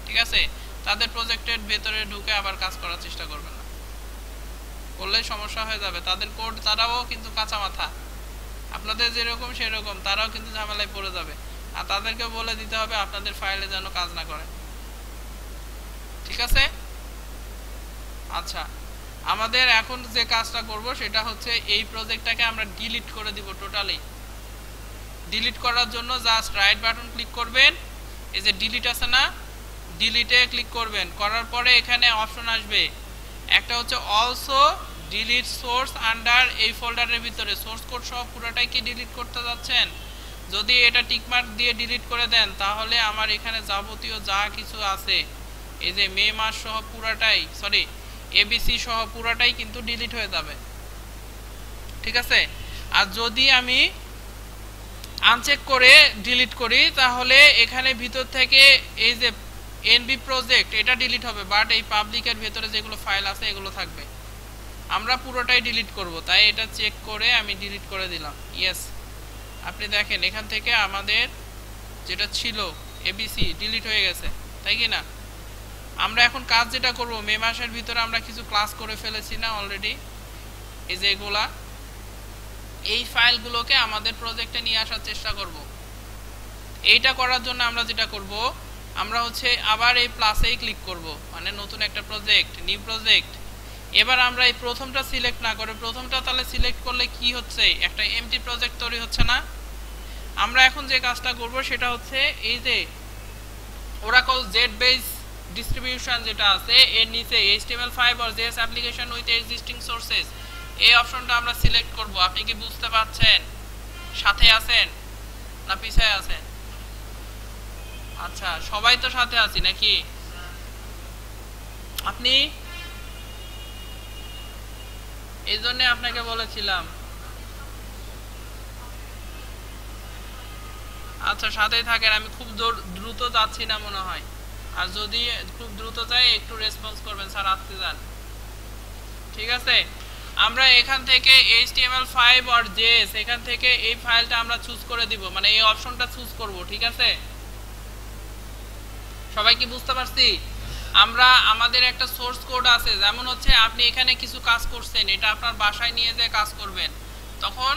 ঠিক আছে? তাদের প্রজেক্টের ভেতরে ঢুকে আবার কাজ করার চেষ্টা করবেন না, করলে সমস্যা হয়ে যাবে। তাদের কোড, তারাও কিন্তু কাঁচা মাথা, আপনাদের যেরকম সেরকম, তারাও কিন্তু ঝামেলায় পড়ে যাবে। আর তাদেরকে বলে দিতে হবে আপনাদের ফাইলে যেন কাজ না করে। ঠিক আছে, আচ্ছা আমাদের এখন যে কাজটা করব সেটা হচ্ছে এই প্রজেক্টটাকে আমরা ডিলিট করে দিব টোটালি। ডিলিট করার জন্য জাস্ট রাইট বাটন ক্লিক করবেন, এই যে ডিলিট আছে না, ডিলিটে ক্লিক করবেন। করার পরে এখানে অপশন আসবে, একটা হচ্ছে অলসো ডিলিট সোর্স আন্ডার, এই ফোল্ডারের ভিতরে সোর্স কোড সহ পুরোটাই কি ডিলিট করতে যাচ্ছেন? যদি এটা টিকমার্ক দিয়ে ডিলিট করে দেন, তাহলে আমার এখানে যাবতীয় যা কিছু আছে, এই যে মে মাস সহ পুরোটাই, সরি এবিসি সহ পুরোটাই কিন্তু ডিলিট হয়ে যাবে। ঠিক আছে, আর যদি আমি আনচেক করে ডিলিট করি, তাহলে এখানে ভিতর থেকে এই যে এনবি প্রজেক্ট এটা ডিলিট হবে, বাট এই পাবলিকের ভেতরে যেগুলো ফাইল আছে এগুলো থাকবে। আমরা পুরোটাই ডিলিট করব, তাই এটা চেক করে আমি ডিলিট করে দিলাম। ইয়েস, আপনি দেখেন এখান থেকে আমাদের যেটা ছিল এবিসি ডিলিট হয়ে গেছে, তাই কি না? আমরা এখন কাজ যেটা করব, মে মাসের ভিতরে আমরা কিছু ক্লাস করে ফেলেছি না অলরেডি, এই যে এগুলা, এই ফাইলগুলোকে আমাদের প্রজেক্টে নিয়ে আসার চেষ্টা করব। এইটা করার জন্য আমরা যেটা করব, আমরা হচ্ছে আবার এই প্লাসেই ক্লিক করব, মানে নতুন একটা প্রজেক্ট, নিউ প্রজেক্ট। এবার আমরা এই প্রথমটা সিলেক্ট না করে প্রথমটা তাহলে সিলেক্ট করলে কি হচ্ছে, একটা এমটি প্রজেক্ট তৈরি হচ্ছে না। আমরা এখন যে কাজটা করব সেটা হচ্ছে এই যে ওরাকল জেড বেস ডিস্ট্রিবিউশন যেটা আছে এর নিচে HTML5 or JS application with existing sources, এই অপশনটা আমরা সিলেক্ট করব। আপনি কি বুঝতে পারছেন? সাথে আছেন না পিছায় আছেন? আচ্ছা, সবাই তো সাথে আছি নাকি? আপনি এই জন্য আপনাকে বলেছিলাম। আচ্ছা, সাথেই থাকেন। আমি খুব দ্রুত যাচ্ছি না মনে হয়, আর যদি খুব দ্রুত যাই একটু রেসপন্স করবেন, স্যার আসতে যান। ঠিক আছে, আমরা এখান থেকে HTML5 or JS এখান থেকে এই ফাইলটা আমরা চুজ করে দিব, মানে এই অপশনটা চুজ করব। ঠিক আছে, সবাই কি বুঝতে পারছি? আমরা আমাদের একটা সোর্স কোড আছে, যেমন হচ্ছে আপনি এখানে কিছু কাজ করছেন, এটা আপনার বাসায় নিয়ে যেয়ে কাজ করবেন, তখন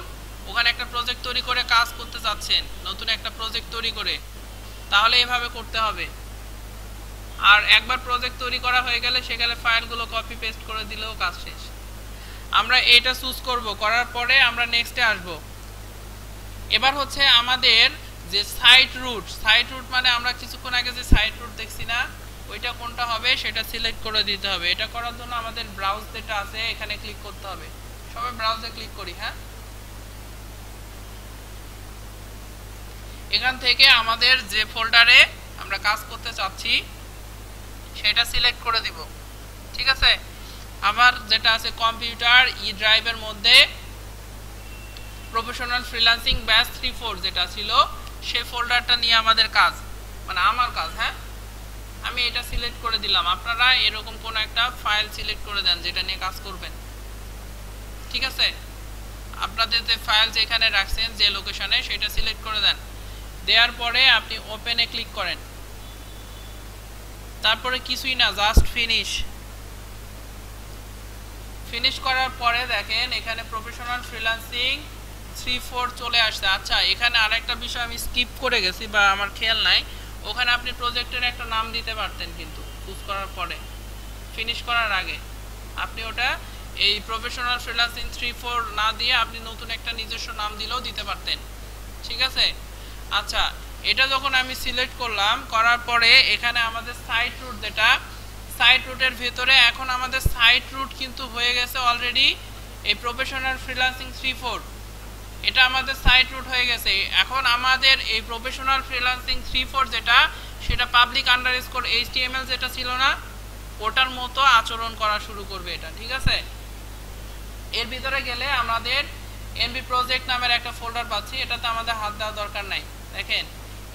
ওখানে একটা প্রজেক্ট তৈরি করে কাজ করতে চাচ্ছেন, নতুন একটা প্রজেক্ট তৈরি করে, তাহলে এভাবে করতে হবে। আর একবার প্রজেক্ট তৈরি করা হয়ে গেলে সেখানে ফাইলগুলো কপি পেস্ট করে দিলেও কাজ শেষ। আমরা এটা চুজ করব, করার পরে আমরা নেক্সটে আসব। এবার হচ্ছে আমাদের যে সাইট রুট মানে আমরা কিছুক্ষণ আগে যে সাইট রুট দেখছি না, ওইটা কোনটা হবে সেটা সিলেক্ট করে দিতে হবে। এটা করার জন্য আমাদের ব্রাউজ যেটা আছে এখানে ক্লিক করতে হবে। সবাই ব্রাউজে ক্লিক করি। হ্যাঁ, এখান থেকে আমাদের যে ফোল্ডারে আমরা কাজ করতে চাচ্ছি সেটা সিলেক্ট করে দিব। ঠিক আছে, আমার যেটা আছে কম্পিউটার ই ড্রাইভের মধ্যে প্রফেশনাল ফ্রিল্যান্সিং ব্যাচ 34 যেটা ছিল সেই ফোল্ডারটা নিয়ে আমাদের কাজ, মানে আমার কাজ। হ্যাঁ, আমি এটা সিলেক্ট করে দিলাম। আপনারা এরকম কোন একটা ফাইল সিলেক্ট করে দেন যেটা নিয়ে কাজ করবেন। ঠিক আছে, আপনাদের যে ফাইল যেখানে রাখছেন যে লোকেশনে সেটা সিলেক্ট করে দেন। দেওয়ার পরে আপনি ওপেনে ক্লিক করেন, তারপরে কিছুই না, জাস্ট ফিনিশ করার পরে দেখেন এখানে প্রফেশনাল ফ্রিল্যান্সিং 34 চলে আসছে। আচ্ছা, এখানে আরেকটা বিষয় আমি স্কিপ করে গেছি বা আমার খেয়াল নাই, ওখানে আপনি প্রজেক্টের একটা নাম দিতে পারতেন, কিন্তু চুজ করার পরে ফিনিশ করার আগে আপনি ওটা এই প্রফেশনাল ফ্রিল্যান্সিং 34 না দিয়ে আপনি নতুন একটা নিজস্ব নাম দিলেও দিতে পারতেন। ঠিক আছে, আচ্ছা, এটা যখন আমি সিলেক্ট করলাম, করার পরে এখানে আমাদের সাইট রুট যেটা, সাইট রুটের ভিতরে এখন আমাদের সাইট রুট কিন্তু হয়ে গেছে অলরেডি এই প্রফেশনাল ফ্রিল্যান্সিং 34, এটা আমাদের সাইট রুট হয়ে গেছে। এখন আমাদের এই প্রফেশনাল ফ্রিল্যান্সিং 34 যেটা, সেটা পাবলিক আন্ডারস্কোর HTML যেটা ছিল না, ওটার মতো আচরণ করা শুরু করবে এটা। ঠিক আছে, এর ভিতরে গেলে আমাদের এমবি প্রজেক্ট নামের একটা ফোল্ডার পাচ্ছি, এটাতে আমাদের হাত দেওয়া দরকার নাই। দেখেন,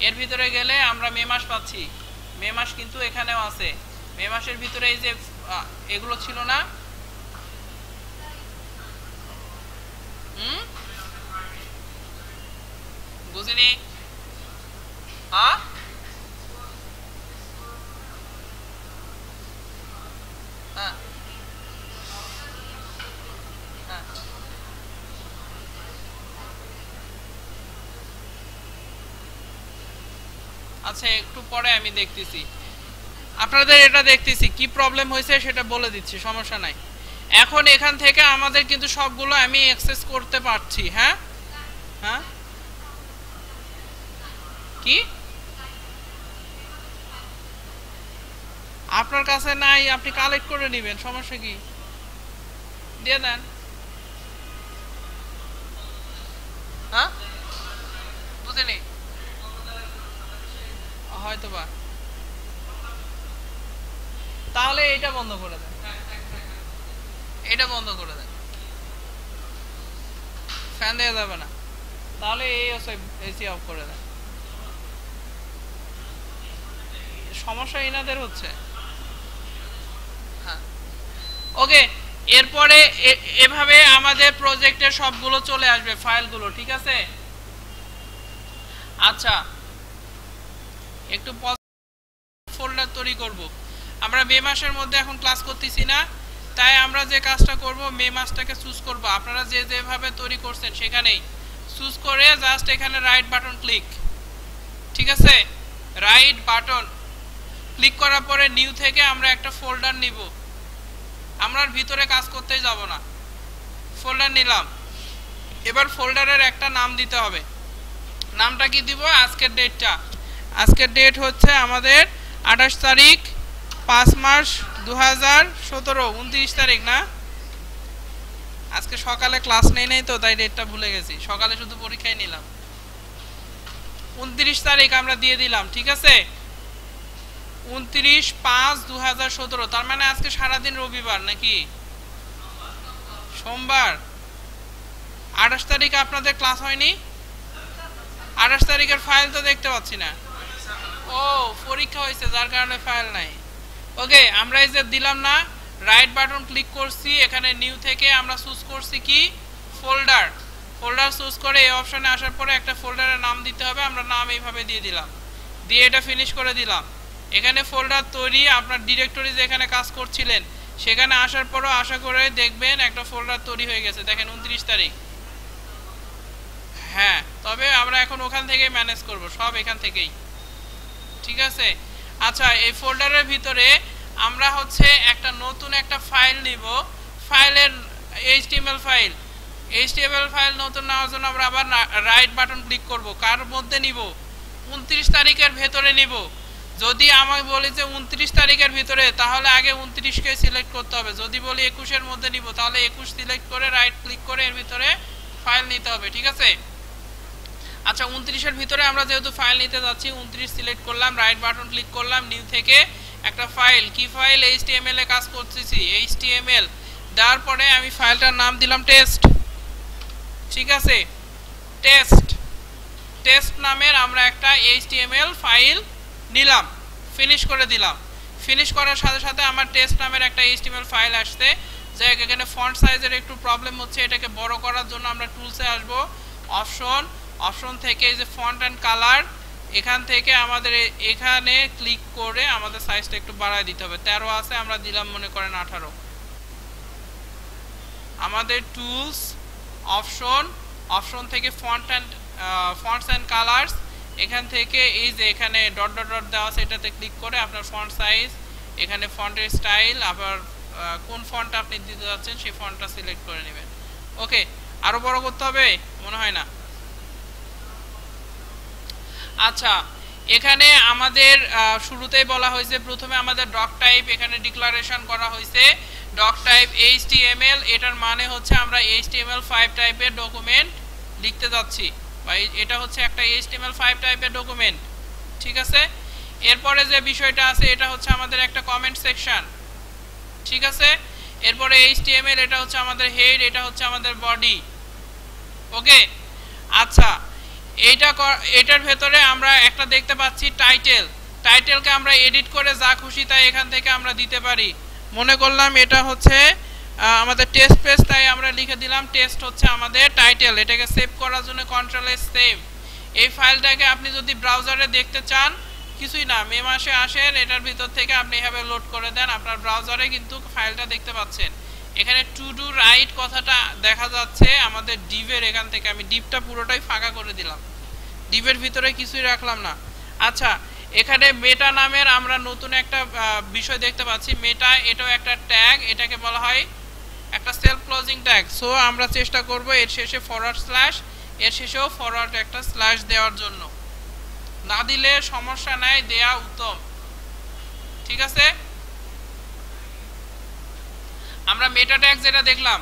এর ভিতরে গেলে আমরা মে মাস পাচ্ছি, মে মাস কিন্তু এখানেও আছে। মে মাসের ভিতরে এই যে এগুলো ছিল না, বুঝিনি? হ্যাঁ, হ্যাঁ, হ্যাঁ, আচ্ছা, একটু পরে আমি দেখতেছি, আপনাদের এটা দেখতেছি কি প্রবলেম হয়েছে সেটা বলে দিচ্ছি, সমস্যা নাই। এখন এখান থেকে আমাদের কিন্তু সবগুলো আমি অ্যাক্সেস করতে পারছি। হ্যাঁ, হ্যাঁ, কি আপনার কাছে নাই, আপনি কালেক্ট করে নেবেন, সমস্যা কি, দিয়ে দেন। হ্যাঁ, বুঝিনি, হয়তো বা, তাহলে এটা বন্ধ করে দেন, এটা বন্ধ করে দেন, ফ্যান দেওয়া যাবে না, তাহলে এই এসি অফ করে দেন। সমস্যা এনাদের হচ্ছে। হ্যাঁ, ওকে, এরপরে এভাবে আমাদের প্রজেক্টের সবগুলো চলে আসবে ফাইলগুলো। ঠিক আছে, আচ্ছা, একটু ফোল্ডার তৈরি করব। আমরা মে মাসের মধ্যে এখন ক্লাস করতেছি না, তাই আমরা যে কাজটা করব, মে মাসটাকে চুজ করব। আপনারা যে যেভাবে তৈরি করছেন সেখানেই চুজ করে জাস্ট এখানে রাইট বাটন ক্লিক, ঠিক আছে, রাইট বাটন ক্লিক করার পরে নিউ থেকে আমরা একটা ফোল্ডার নিব। আমরা ভিতরে কাজ করতেই যাব না, ফোল্ডার নিলাম। এবার ফোল্ডারের একটা নাম দিতে হবে। নামটা কি দিব? আজকের ডেটটা, আজকের ডেট হচ্ছে আমাদের 28 তারিখ 5 মাস 2017, 29 তারিখ না, আজকে সকালে ক্লাস নেই তো তাই ডেটটা ভুলে গেছি, সকালে শুধু পরীক্ষায় নিলাম। 29 তারিখ আমরা দিয়ে দিলাম, ঠিক আছে, 29/5/2017। তার মানে আজকে সারাদিন রবিবার নাকি সোমবার। 28 তারিখে আপনাদের ক্লাস হয়নি? 28 তারিখের ফাইল তো দেখতে পাচ্ছি না। ও, পরীক্ষা হয়েছে যার কারণে ফাইল নাই। ওকে, আমরা এই যে দিলাম না, রাইট বাটন ক্লিক করছি, এখানে নিউ থেকে আমরা চুজ করছি কি ফোল্ডার। ফোল্ডার চুজ করে এই অপশনে আসার পরে একটা ফোল্ডারের নাম দিতে হবে। আমরা নাম এইভাবে দিয়ে দিলাম, দিয়ে এটা ফিনিশ করে দিলাম। এখানে ফোল্ডার তৈরি, আপনার ডিরেক্টরি যেখানে কাজ করছিলেন সেখানে আসার পরও আশা করে দেখবেন একটা ফোল্ডার তৈরি হয়ে গেছে। দেখেন 29 তারিখ। হ্যাঁ, তবে আমরা এখন ওখান থেকেই ম্যানেজ করব, সব এখান থেকেই, ঠিক আছে। আচ্ছা, এই ফোল্ডারের ভিতরে আমরা হচ্ছে একটা নতুন একটা ফাইল নিব। ফাইলের এইচটিএমএল ফাইল, এইচটিএমএল ফাইল নতুন নেওয়ার জন্য আমরা আবার রাইট বাটন ক্লিক করব। কার মধ্যে নিব? 29 তারিখের ভেতরে নিব। যদি আমাকে বলি যে 29 তারিখের ভিতরে, তাহলে আগে 29কে সিলেক্ট করতে হবে। যদি বলি 21-এর মধ্যে নিব, তাহলে 21 সিলেক্ট করে রাইট ক্লিক করে এর ভিতরে ফাইল নিতে হবে, ঠিক আছে। আচ্ছা, 29-এর ভিতরে আমরা যেহেতু ফাইল নিতে যাচ্ছি, 29 সিলেক্ট করলাম, রাইট বাটন ক্লিক করলাম, নিউ থেকে একটা ফাইল, কি ফাইল? এইচটিএমএল এ কাজ করতেছি, এইচটিএমএল দেওয়ার পরে আমি ফাইলটার নাম দিলাম টেস্ট, ঠিক আছে, টেস্ট। টেস্ট নামের আমরা একটা এইচটিএমএল ফাইল নিলাম, ফিনিশ করে দিলাম। ফিনিশ করার সাথে সাথে আমার টেস্ট নামের একটা এইচটিএমএল ফাইল আসছে। যে এখানে ফন্ট সাইজের একটু প্রবলেম হচ্ছে, এটাকে বড় করার জন্য আমরা টুলসে আসব, অপশন থেকে এই যে ফন্ট অ্যান্ড কালার, এখান থেকে আমাদের এখানে ক্লিক করে আমাদের সাইজটা একটু বাড়ায় দিতে হবে। 13 আছে, আমরা দিলাম মনে করেন 18। আমাদের টুলস, অপশন থেকে ফন্টস অ্যান্ড কালার্স, এখান থেকে এই যে এখানে ডট ডট ডট দেওয়া আছে, এটাতে ক্লিক করে আপনার ফন্ট সাইজ, এখানে ফন্টের স্টাইল, আবার কোন ফন্ট আপনি দিতে যাচ্ছেন সেই ফন্টটা সিলেক্ট করে নেবেন। ওকে, আরো বড় করতে হবে মনে হয় না। আচ্ছা, এখানে আমাদের শুরুতেই বলা হয়েছে, প্রথমে আমাদের ডক টাইপ এখানে ডিক্লারেশন করা হয়েছে, ডক টাইপ এইচটিএমএল। এটার মানে হচ্ছে আমরা HTML5 টাইপের ডকুমেন্ট লিখতে যাচ্ছি, বা এটা হচ্ছে একটা HTML5 টাইপের ডকুমেন্ট, ঠিক আছে। এরপরে যে বিষয়টা আছে, এটা হচ্ছে আমাদের একটা কমেন্ট সেকশন, ঠিক আছে। এরপরে HTML, এটা হচ্ছে আমাদের হেড, এটা হচ্ছে আমাদের বডি। ওকে, আচ্ছা, এটার ভেতরে আমরা একটা দেখতে পাচ্ছি টাইটেল। টাইটেলকে আমরা এডিট করে যা খুশি তাই এখান থেকে আমরা দিতে পারি। মনে করলাম এটা হচ্ছে আমাদের টেস্ট পেজ, তাই আমরা লিখে দিলাম টেস্ট হচ্ছে আমাদের টাইটেল। এটাকে সেভ করার জন্য কন্ট্রোল-S সেভ। এই ফাইলটাকে আপনি যদি ব্রাউজারে দেখতে চান, কিছুই না, মে মাসে আসেন, এটার ভিতর থেকে আপনি এভাবে লোড করে দেন, আপনার ব্রাউজারে কিন্তু ফাইলটা দেখতে পাচ্ছেন। এখানে টু ডু রাইট কথাটা দেখা যাচ্ছে আমাদের ডিভের, এখান থেকে আমি ডিভটা পুরোটাই ফাঁকা করে দিলাম, ডিভের ভিতরে কিছুই রাখলাম না। আচ্ছা, এখানে মেটা নামের আমরা নতুন একটা বিষয় দেখতে পাচ্ছি, মেটা, এটাও একটা ট্যাগ, এটাকে বলা হয় একটা সেলফ ক্লোজিং ট্যাগ। সো আমরা চেষ্টা করব এর শেষে ফরওয়ার্ড স্ল্যাশ, এর শেষেও ফরওয়ার্ড একটা স্ল্যাশ দেওয়ার জন্য। না দিলে সমস্যা নাই, দেয়া উত্তম, ঠিক আছে। আমরা মেটা ট্যাগ যেটা দেখলাম,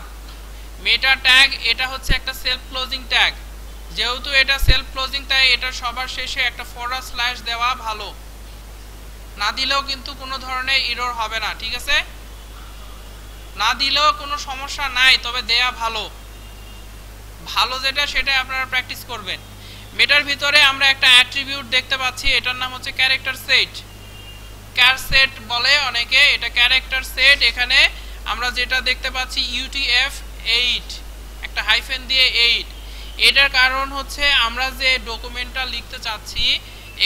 মেটা ট্যাগ এটা হচ্ছে একটা সেলফ ক্লোজিং ট্যাগ। যেহেতু এটা সেলফ ক্লোজিং, তাই এটা সবার শেষে একটা ফরওয়ার্ড স্ল্যাশ দেওয়া ভালো। না দিলেও কিন্তু কোনো ধরনের এরর হবে না, ঠিক আছে। না দিলেও কোনো সমস্যা নাই, তবে দেয়া ভালো, যেটা সেটা আপনারা প্র্যাকটিস করবেন। মেটার ভিতরে আমরা একটা অ্যাট্রিবিউট দেখতে পাচ্ছি, এটার নাম হচ্ছে ক্যারেক্টার সেট। ক্যার সেট বলে অনেকে, এটা ক্যারেক্টার সেট। এখানে আমরা যেটা দেখতে পাচ্ছি UTF-8, একটা হাইফেন দিয়ে 8। এটার কারণ হচ্ছে আমরা যে ডকুমেন্টটা লিখতে চাচ্ছি,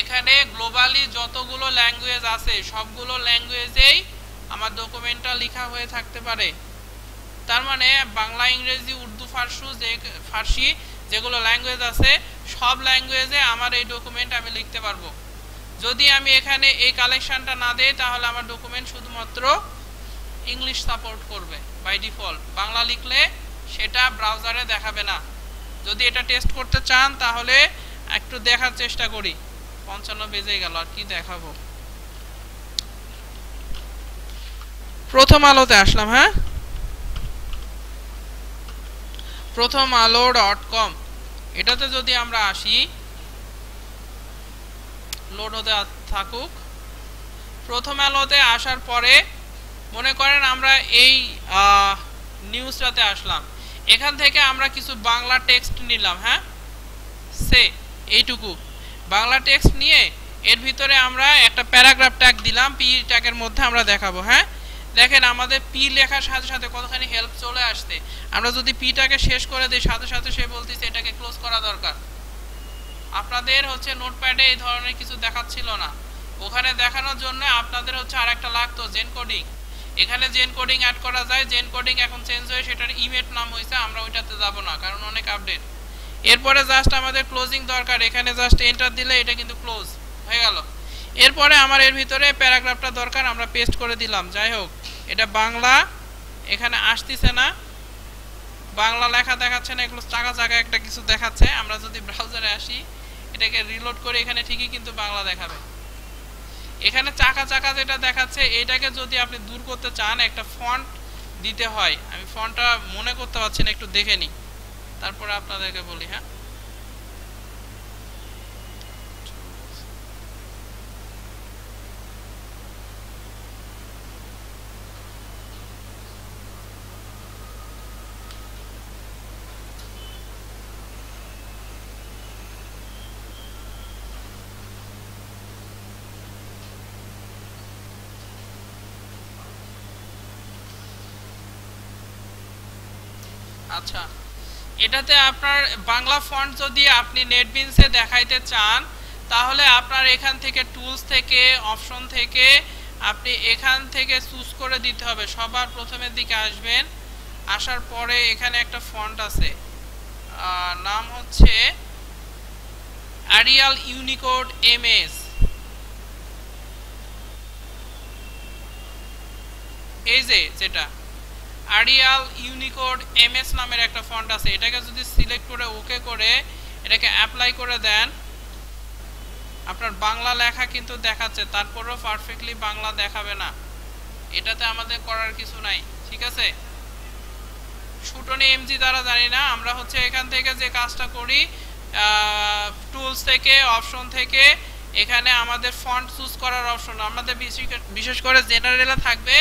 এখানে গ্লোবালি যতগুলো ল্যাঙ্গুয়েজ আছে সবগুলো ল্যাঙ্গুয়েজেই আমার ডকুমেন্টটা লেখা হয়ে থাকতে পারে। তার মানে বাংলা, ইংরেজি, উর্দু, ফার্সি যেগুলো ল্যাঙ্গুয়েজ আছে সব ল্যাঙ্গুয়েজে আমার এই ডকুমেন্ট আমি লিখতে পারবো। যদি আমি এখানে এই কালেকশনটা না দেই তাহলে আমার ডকুমেন্ট শুধুমাত্র ইংলিশ সাপোর্ট করবে বাই ডিফল্ট। বাংলা লিখলে সেটা ব্রাউজারে দেখাবে না। যদি এটা টেস্ট করতে চান তাহলে একটু দেখার চেষ্টা করি। 55 বেজে গেল, আর কি দেখাবো। প্রথম আলোতে আসলাম। হ্যাঁ, প্রথম আলো.com, এটাতে যদি আমরা আসি, লোড হতে থাকুক। প্রথম আলোতে আসার পরে মনে করেন আমরা এই নিউজটাতে আসলাম, এখান থেকে আমরা কিছু বাংলা টেক্সট নিলাম। হ্যাঁ, এইটুকু বাংলা টেক্সট নিয়ে এর ভিতরে আমরা একটা প্যারাগ্রাফ ট্যাগ দিলাম, পি ট্যাগের মধ্যে আমরা দেখাবো। হ্যাঁ, দেখেন আমাদের পি লেখার সাথে সাথে কতখানি হেল্প চলে আসছে। আমরা যদি পিটাকে শেষ করে দিই সাথে সাথে সে বলতেছে এটাকে ক্লোজ করা দরকার। আপনাদের হচ্ছে নোটপ্যাডে এই ধরনের কিছু দেখাচ্ছিল না, ওখানে দেখানোর জন্য আপনাদের হচ্ছে আরেকটা লাগতো জেন কোডিং। এখানে জেন কোডিং অ্যাড করা যায়, জেন কোডিং এখন চেঞ্জ হয়ে সেটার ইমেট নাম হয়েছে, আমরা ওইটাতে যাব না কারণ অনেক আপডেট। এরপরে জাস্ট আমাদের ক্লোজিং দরকার, এখানে জাস্ট এন্টার দিলে এটা কিন্তু ক্লোজ হয়ে গেল। এরপরে আমার এর ভিতরে প্যারাগ্রাফটা দরকার, আমরা পেস্ট করে দিলাম। যাই হোক, এটা বাংলা, এখানে আসতেছে না, বাংলা লেখা দেখাচ্ছে না, এগুলো চাকা চাকা একটা কিছু দেখাচ্ছে। আমরা যদি ব্রাউজারে আসি, এটাকে রিলোড করে এখানে ঠিকই কিন্তু বাংলা দেখাবে। এখানে চাকা চাকা যেটা দেখাচ্ছে এটাকে যদি আপনি দূর করতে চান একটা ফন্ট দিতে হয়। আমি ফন্টটা মনে করতে পারছি না, একটু দেখে নিই তারপরে আপনাদেরকে বলি। হ্যাঁ, আচ্ছা, এটাতে আপনার বাংলা ফন্ট যদি আপনি নেটবিনসে দেখাইতে চান তাহলে আপনার এখান থেকে টুলস থেকে অপশন থেকে আপনি এখান থেকে চুজ করে দিতে হবে। সবার প্রথমের দিকে আসবেন, আসার পরে এখানে একটা ফন্ট আছে, নাম হচ্ছে এরিয়াল ইউনিকোড এমএস। এই যে যেটা এরিয়াল ইউনিকোড এমএস নামের একটা ফন্ট আছে, এটাকে যদি সিলেক্ট করে ওকে করে এটাকে অ্যাপ্লাই করে দেন, আপনার বাংলা লেখা কিন্তু দেখাচ্ছে, তারপরেও পারফেক্টলি বাংলা দেখাবে না। এটাতে আমাদের করার কিছু নাই, ঠিক আছে। শুটনি এমজি দ্বারা জানি না, আমরা হচ্ছে এখান থেকে যে কাজটা করি, টুলস থেকে অপশন থেকে এখানে আমাদের ফন্ট চুজ করার অপশন, আমাদের বিশেষ করে জেনারেলে থাকবে।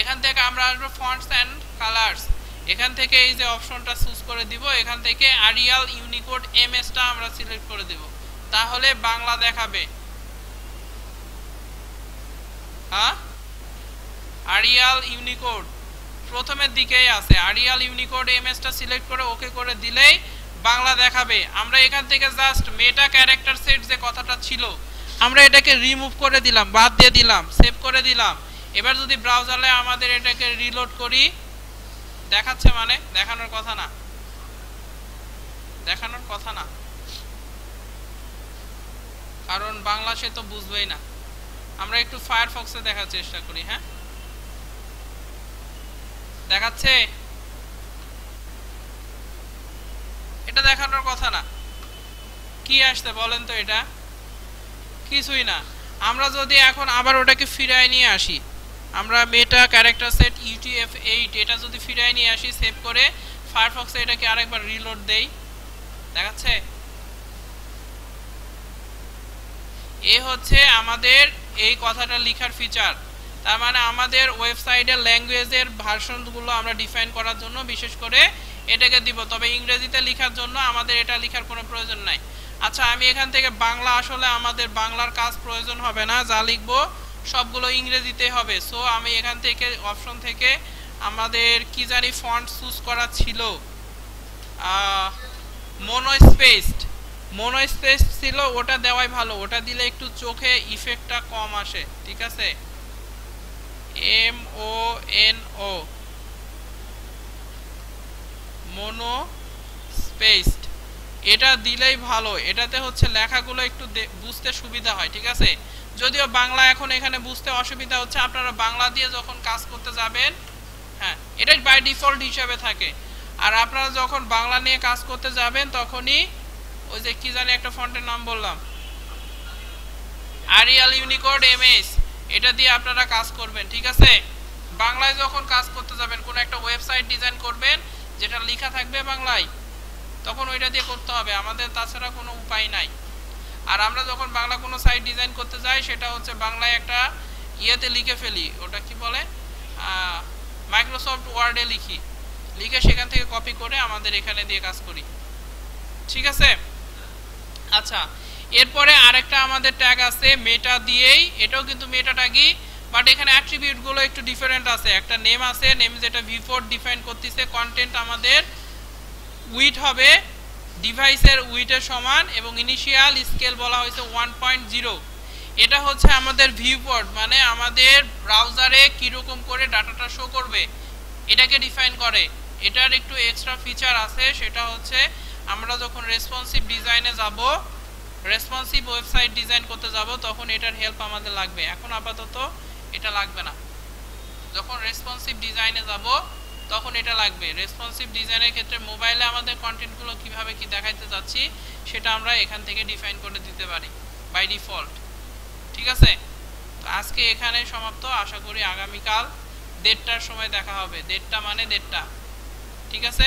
এখান থেকে আমরা আসবো ফন্টস অ্যান্ড কালার্স, এখান থেকে এই যে অপশনটা চুজ করে দিব, এখান থেকে এরিয়াল ইউনিকোড এমএসটা আমরা সিলেক্ট করে দিব, তাহলে বাংলা দেখাবে। হ্যাঁ, এরিয়াল ইউনিকোড প্রথমের দিকেই আছে, এরিয়াল ইউনিকোড এমএসটা সিলেক্ট করে ওকে করে দিলেই বাংলা দেখাবে। আমরা এখান থেকে জাস্ট মেটা ক্যারেক্টার সেট যে কথাটা ছিল আমরা এটাকে রিমুভ করে দিলাম, বাদ দিয়ে দিলাম, সেভ করে দিলাম। এবার যদি ব্রাউজারে আমাদের এটাকে রিলোড করি, দেখাচ্ছে মানে দেখানোর কথা না, দেখানোর কথা না, কারণ বাংলা সে তো বুঝবেই না। আমরা একটু ফায়ারফক্সে দেখার চেষ্টা করি। হ্যাঁ, দেখাচ্ছে, এটা দেখানোর কথা না। কি আসছে বলেন তো? এটা কিছুই না। আমরা যদি এখন আবার ওটাকে ফিরায় নিয়ে আসি, আমরা মেটা ক্যারেক্টার সেট UTF-8 এটা যদি ফিরায় নিয়ে আসি, সেভ করে ফায়ারফক্সে এটাকে আরেকবার রিলোড দেই, দেখাচ্ছে। এ হচ্ছে আমাদের এই কথাটা লেখার ফিচার। তার মানে আমাদের ওয়েবসাইটের ল্যাঙ্গুয়েজের ভার্সনগুলো আমরা ডিফাইন করার জন্য বিশেষ করে এটাকে দিব, তবে ইংরেজিতে লেখার জন্য আমাদের এটা লেখার কোনো প্রয়োজন নাই। আচ্ছা, আমি এখান থেকে বাংলা, আসলে আমাদের বাংলার কাজ প্রয়োজন হবে না, যা লিখবো সবগুলো ইংরেজিতে হবে। সো আমি এখান থেকে অপশন থেকে আমাদের কি জানি ফন্ট চুজ করা ছিল, মোনোস্পেস ছিল, ওটা দেওয়াই ভালো, ওটা দিলে একটু চোখে ইফেক্টটা কম আসে, ঠিক আছে। MONO মোনো স্পেসড, এটা দিলেই ভালো। এটাতে হচ্ছে লেখাগুলো একটু বুঝতে সুবিধা হয়, ঠিক আছে। যদিও বাংলা এখন এখানে বুঝতে অসুবিধা হচ্ছে, আপনারা বাংলা দিয়ে যখন কাজ করতে যাবেন, হ্যাঁ এটা বাই ডিফল্ট হিসাবে থাকে। আর আপনারা যখন বাংলা নিয়ে কাজ করতে যাবেন তখনই ওই যে কি জানি একটা ফন্টের নাম বললাম, আরিয়াল ইউনিকোড এমএস, এটা দিয়ে আপনারা কাজ করবেন, ঠিক আছে। বাংলায় যখন কাজ করতে যাবেন, কোনো একটা ওয়েবসাইট ডিজাইন করবেন যেটা লেখা থাকবে বাংলায়, তখন ওইটা দিয়ে করতে হবে, আমাদের তাছাড়া কোনো উপায় নাই। আর আমরা যখন বাংলা কোনো সাইট ডিজাইন করতে যাই সেটা হচ্ছে বাংলায় একটা ইয়েতে লিখে ফেলি, ওটা কি বলে, মাইক্রোসফট ওয়ার্ডে লিখে সেখান থেকে কপি করে আমাদের এখানে দিয়ে কাজ করি, ঠিক আছে। আচ্ছা, এরপরে আরেকটা আমাদের ট্যাগ আছে মেটা দিয়েই, এটাও কিন্তু মেটা ট্যাগই, বাট এখানে অ্যাট্রিবিউটগুলো একটু ডিফারেন্ট আছে। একটা নেম আছে, নেম যেটা ভিউ4 ডিফাইন করতেছে, কন্টেন্ট আমাদের উইথ হবে ডিভাইসের উইথের সমান, এবং ইনিশিয়াল স্কেল বলা হয়েছে 1.0। এটা হচ্ছে আমাদের ভিউপোর্ট, মানে আমাদের ব্রাউজারে কীরকম করে ডাটাটা শো করবে এটাকে ডিফাইন করে। এটার একটু এক্সট্রা ফিচার আছে, সেটা হচ্ছে আমরা যখন রেসপন্সিভ ডিজাইনে যাব, রেসপন্সিভ ওয়েবসাইট ডিজাইন করতে যাব, তখন এটার হেল্প আমাদের লাগবে। এখন আপাতত এটা লাগবে না, যখন রেসপন্সিভ ডিজাইনে যাব তখন এটা লাগবে। রেসপন্সিভ ডিজাইনের ক্ষেত্রে মোবাইলে আমাদের কন্টেন্টগুলো কিভাবে কি দেখাইতে যাচ্ছি সেটা আমরা এখান থেকে ডিফাইন করে দিতে পারি বাই ডিফল্ট, ঠিক আছে। তো আজকে এখানে সমাপ্ত, আশা করি আগামীকাল 1:30টার সময় দেখা হবে। 1:30 মানে 1:30, ঠিক আছে।